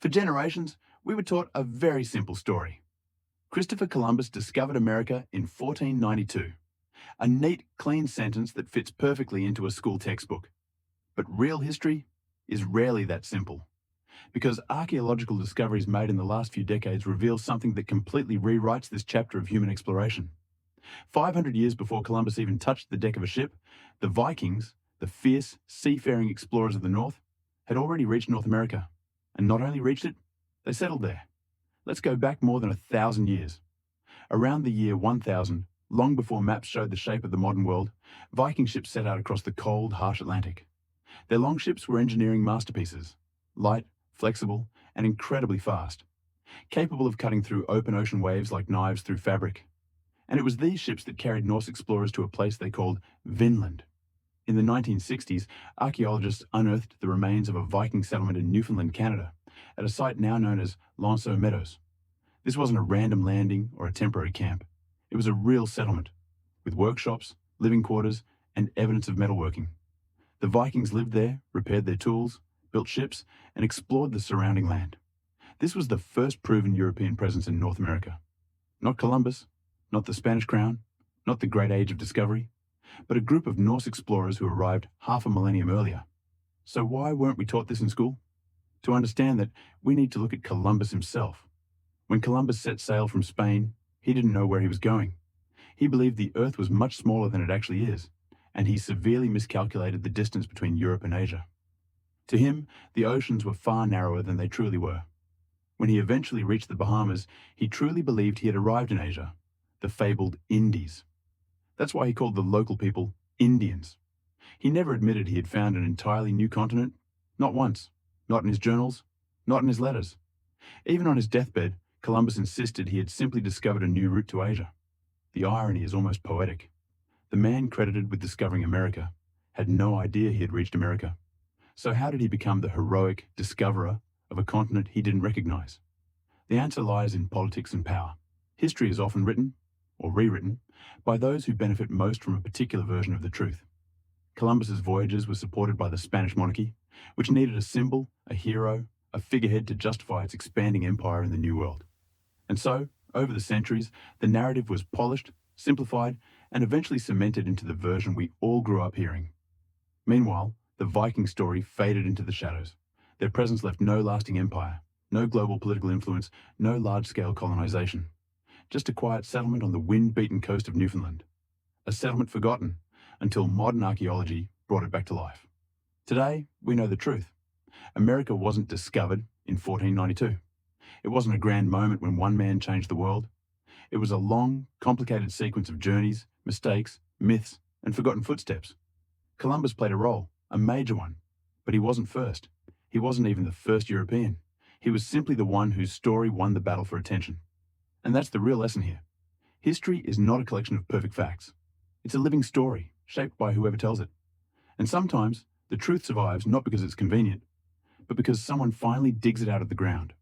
For generations, we were taught a very simple story. Christopher Columbus discovered America in 1492. A neat, clean sentence that fits perfectly into a school textbook. But real history is rarely that simple, because archaeological discoveries made in the last few decades reveal something that completely rewrites this chapter of human exploration. 500 years before Columbus even touched the deck of a ship, the Vikings, the fierce, seafaring explorers of the North, had already reached North America. And not only reached it, they settled there. Let's go back more than 1,000 years. Around the year 1000, long before maps showed the shape of the modern world, Viking ships set out across the cold, harsh Atlantic. Their longships were engineering masterpieces, light, flexible, and incredibly fast, capable of cutting through open ocean waves like knives through fabric. And it was these ships that carried Norse explorers to a place they called Vinland. In the 1960s, archaeologists unearthed the remains of a Viking settlement in Newfoundland, Canada, at a site now known as Lanceau Meadows. This wasn't a random landing or a temporary camp. It was a real settlement, with workshops, living quarters, and evidence of metalworking. The Vikings lived there, repaired their tools, built ships, and explored the surrounding land. This was the first proven European presence in North America. Not Columbus, not the Spanish crown, not the Great Age of Discovery, but a group of Norse explorers who arrived half a millennium earlier. So why weren't we taught this in school? To understand that, we need to look at Columbus himself. When Columbus set sail from Spain, he didn't know where he was going. He believed the Earth was much smaller than it actually is, and he severely miscalculated the distance between Europe and Asia. To him, the oceans were far narrower than they truly were. When he eventually reached the Bahamas, he truly believed he had arrived in Asia, the fabled Indies. That's why he called the local people Indians. He never admitted he had found an entirely new continent, not once, not in his journals, not in his letters. Even on his deathbed, Columbus insisted he had simply discovered a new route to Asia. The irony is almost poetic. The man credited with discovering America had no idea he had reached America. So how did he become the heroic discoverer of a continent he didn't recognize? The answer lies in politics and power. History is often written, or rewritten, by those who benefit most from a particular version of the truth. Columbus's voyages were supported by the Spanish monarchy, which needed a symbol, a hero, a figurehead to justify its expanding empire in the New World. And so, over the centuries, the narrative was polished, simplified, and eventually cemented into the version we all grew up hearing. Meanwhile, the Viking story faded into the shadows. Their presence left no lasting empire, no global political influence, no large-scale colonization. Just a quiet settlement on the wind-beaten coast of Newfoundland. A settlement forgotten until modern archaeology brought it back to life. Today, we know the truth. America wasn't discovered in 1492. It wasn't a grand moment when one man changed the world. It was a long, complicated sequence of journeys, mistakes, myths, and forgotten footsteps. Columbus played a role, a major one, but he wasn't first. He wasn't even the first European. He was simply the one whose story won the battle for attention. And that's the real lesson here. History is not a collection of perfect facts. It's a living story, shaped by whoever tells it. And sometimes, the truth survives not because it's convenient, but because someone finally digs it out of the ground.